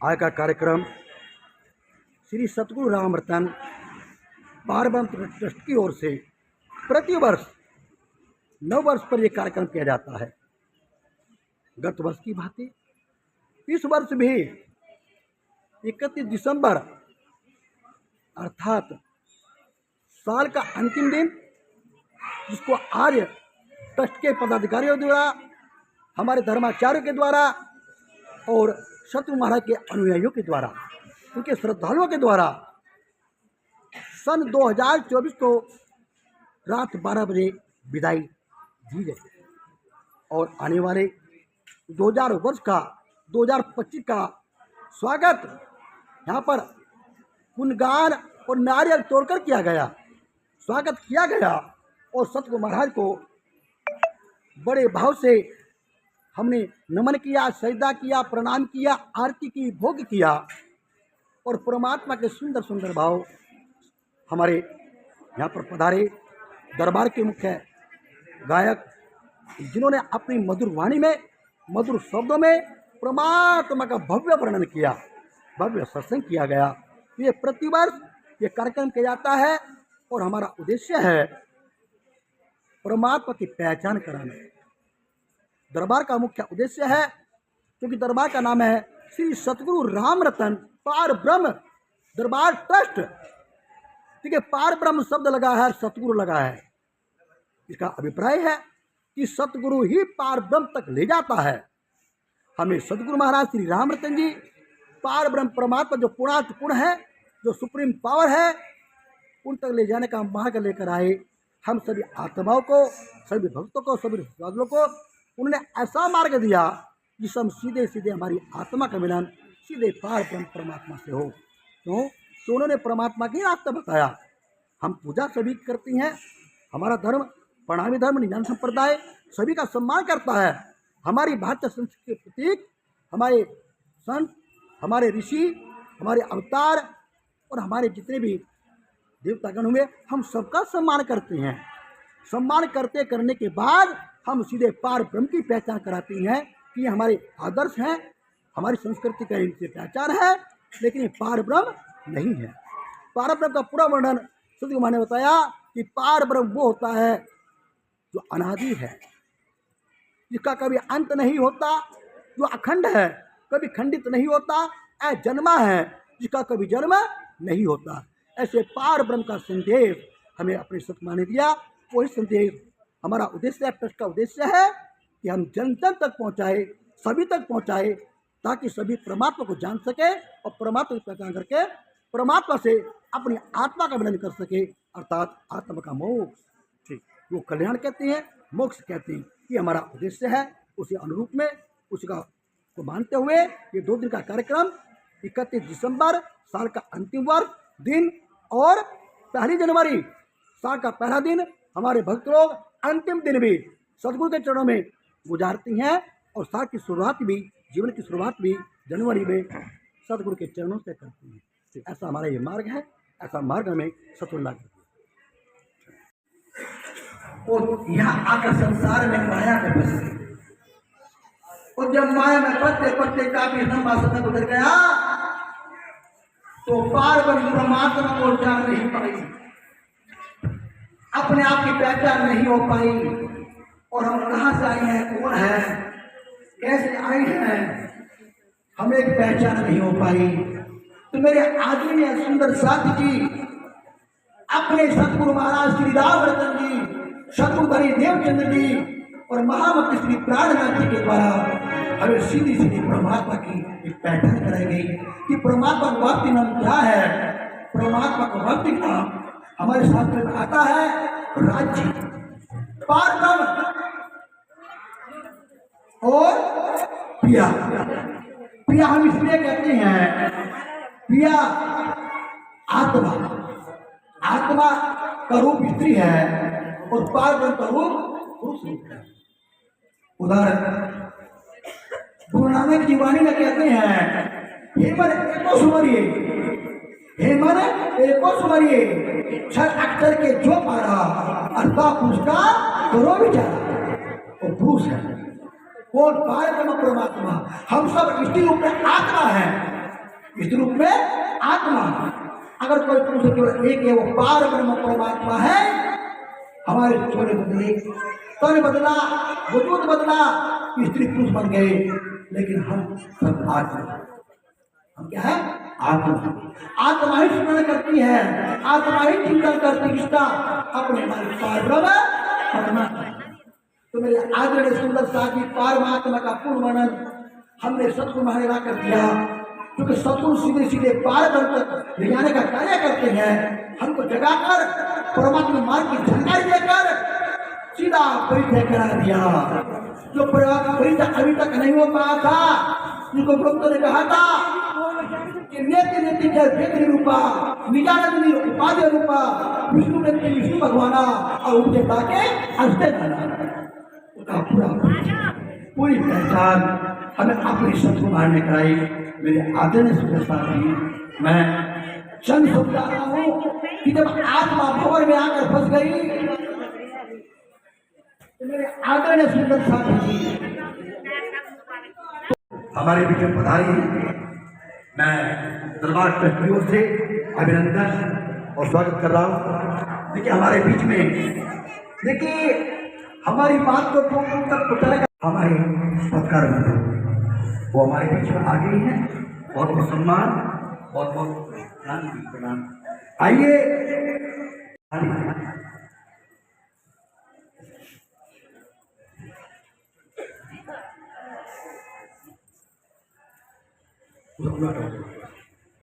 आज का कार्यक्रम श्री सतगुरु रामरतन पारब्रह्म ट्रस्ट की ओर से प्रतिवर्ष 9 वर्ष पर यह कार्यक्रम किया जाता है। गत वर्ष की भांति इस वर्ष भी 31 दिसंबर अर्थात साल का अंतिम दिन, जिसको आज ट्रस्ट के पदाधिकारियों द्वारा, हमारे धर्माचार्यों के द्वारा और सतगुरु महाराज के अनुयायियों के द्वारा, उनके श्रद्धालुओं के द्वारा सन 2024 को रात 12 बजे विदाई दी गई और आने वाले 2025 का स्वागत यहाँ पर गुणगान और नारियल तोड़कर किया गया, स्वागत किया गया और सतगुरु महाराज को बड़े भाव से हमने नमन किया, सजदा किया, प्रणाम किया, आरती की, भोग किया और परमात्मा के सुंदर सुंदर भाव हमारे यहाँ पर पधारे दरबार के मुख्य गायक, जिन्होंने अपनी मधुर वाणी में, मधुर शब्दों में परमात्मा का भव्य वर्णन किया, भव्य सत्संग किया गया। ये प्रतिवर्ष ये कार्यक्रम किया जाता है और हमारा उद्देश्य है परमात्मा की पहचान कराना। दरबार का मुख्य उद्देश्य है, क्योंकि दरबार का नाम है श्री सतगुरु रामरतन पार ब्रह्म दरबार ट्रस्ट। ठीक है, पार ब्रह्म शब्द लगा है, सतगुरु लगा है। इसका अभिप्राय है कि सतगुरु ही पार ब्रह्म तक ले जाता है। हमें सतगुरु महाराज श्री रामरतन जी पार ब्रह्म परमात्मा जो पूर्णात्म है, जो सुप्रीम पावर है, उन तक ले जाने का मार्ग लेकर आए। हम सभी आत्माओं को, सभी भक्तों को, सभी श्रद्धालुओं को उन्होंने ऐसा मार्ग दिया जिससे हम सीधे सीधे हमारी आत्मा का मिलन सीधे पार ब्रह्म परमात्मा से हो। क्यों? तो उन्होंने परमात्मा की रास्ता बताया। हम पूजा सभी करती हैं, हमारा धर्म प्रणामी धर्म निधान संप्रदाय सभी का सम्मान करता है। हमारी भारतीय संस्कृति के प्रतीक हमारे संत, हमारे ऋषि, हमारे अवतार और हमारे जितने भी देवतागण हुए, हम सबका सम्मान करते हैं। सम्मान करने के बाद हम सीधे पार ब्रह्म की पहचान कराती हैं कि ये हमारे आदर्श हैं, हमारी संस्कृति का इनसे पहचान है, लेकिन ये पार ब्रह्म नहीं है। पार ब्रह्म का पूरा वर्णन सतगुरु महाराज ने बताया कि पार ब्रह्म वो होता है जो अनादि है, जिसका कभी अंत नहीं होता, जो अखंड है, कभी खंडित नहीं होता, अजन्मा है, जिसका कभी जन्म नहीं होता। ऐसे पार ब्रह्म का संदेश हमें अपने सतगुरु ने दिया। वही संदेश हमारा उद्देश्य है, ट्रस्ट का उद्देश्य है कि हम जन जन तक पहुँचाए, सभी तक पहुँचाए, ताकि सभी परमात्मा को जान सके और परमात्मा की पहचान करके परमात्मा से अपनी आत्मा का मिलन कर सके, अर्थात आत्मा का मोक्ष। ठीक, वो कल्याण कहते हैं, मोक्ष कहते हैं। ये हमारा उद्देश्य है। उसी अनुरूप में उसका को मानते हुए ये 2 दिन का कार्यक्रम 31 दिसंबर साल का अंतिम वर्ष दिन और 1 जनवरी साल का पहला दिन, हमारे भक्त लोग अंतिम दिन भी सतगुरु के चरणों में गुजारती हैं और साल की शुरुआत भी, जीवन की शुरुआत भी जनवरी में सतगुरु के चरणों से करती हैं। ऐसा हमारा ये मार्ग है, ऐसा मार्ग हमें सतगुरु ला करती है। और यहाँ आकर संसार में माया में फंसे, और जब माया में पत्ते पत्ते काफी लंबा समय गुजर गया तो पार ब्रह्म परमात्मा को जान नहीं पाई, अपने आप की पहचान नहीं हो पाई। और हम कहाँ से आए हैं, कौन है, कैसे आए हैं, हमें एक पहचान नहीं हो पाई। तो मेरे आदमी ने सुंदर साथी जी अपने सतगुरु महाराज श्री रामरतन जी, सतगुरु धनी देवचंद्र जी और महामती श्री प्राणनाथ जी के द्वारा हमें सीधी सीधी परमात्मा की एक पहचान कराई गई कि परमात्मा का भक्ति नाम क्या है। परमात्मा का भक्ति नाम हमारे शास्त्र में आता है राज्य, पार ब्रह्म और प्रिया। प्रिया हम इसलिए कहते हैं, प्रिया आत्मा, आत्मा का रूप स्त्री है और पार ब्रह्म का रूप पुरुष रूप है। उदाहरण गुरु नानक जी वाणी में कहते हैं, हे मन एको सुमरिए, हे मन एको सुमरिए, 6 अक्षर के जो पारा अर्थात उसका करो विचार। और पुरुष है कौन? पार ब्रह्म परमात्मा। हम सब इसी रूप में आत्मा है, इस रूप में आत्मा। अगर कोई पुरुष केवल एक है, वो पार ब्रह्म परमात्मा है। हमारे चोले बदले, तन बदला, वजूद बदला, स्त्री पुरुष बन गए, लेकिन हम सब आत्मा। हम क्या है? आत्मा। आत्मा ही स्मरण करती है, आत्मा ही चिंतन करती किसका? अपने मन पार ब्रह्म परमात्मा। तो मेरे आदरणीय सुंदर साथी, परमात्मा का पूर्ण वर्णन हमने सतगुरु महाराज कर दिया, क्योंकि सतगुरु सीधे सीधे पार ब्रह्म तक ले जाने का कार्य करते हैं। हमको जगाकर परमात्मा मार्ग की जानकारी देकर सीधा परिचय करा दिया। जो परिचय अभी तक नहीं हो पाया था, जिनको ब्रह्म ने कहा था कि नेति नेति जय व्यक्ति रूपा, निजानंद उपाधि रूपा, विष्णु नेति विष्णु भगवाना और उनके ताके हंसते नाना। पूरी पहचान हमें अपनी सतगुरु महाराज ने कराई। मेरे आदरणीय सुंदर साथी, मैं चंद समझा रहा हूँ कि जब आत्मा भवर में आकर फंस गई, तो मेरे आदरणीय सुंदर साथी हमारे बीच में पधारी। मैं दरबार ट्रस्ट की ओर से अभिनंदन और स्वागत कर रहा हूँ। देखिए हमारे बीच में, देखिए हमारी बात को तक पहुँचाने का हमारे सत्कार वो हमारे बीच में आ गई हैं। बहुत बहुत सम्मान, बहुत बहुत प्रणाम। आइए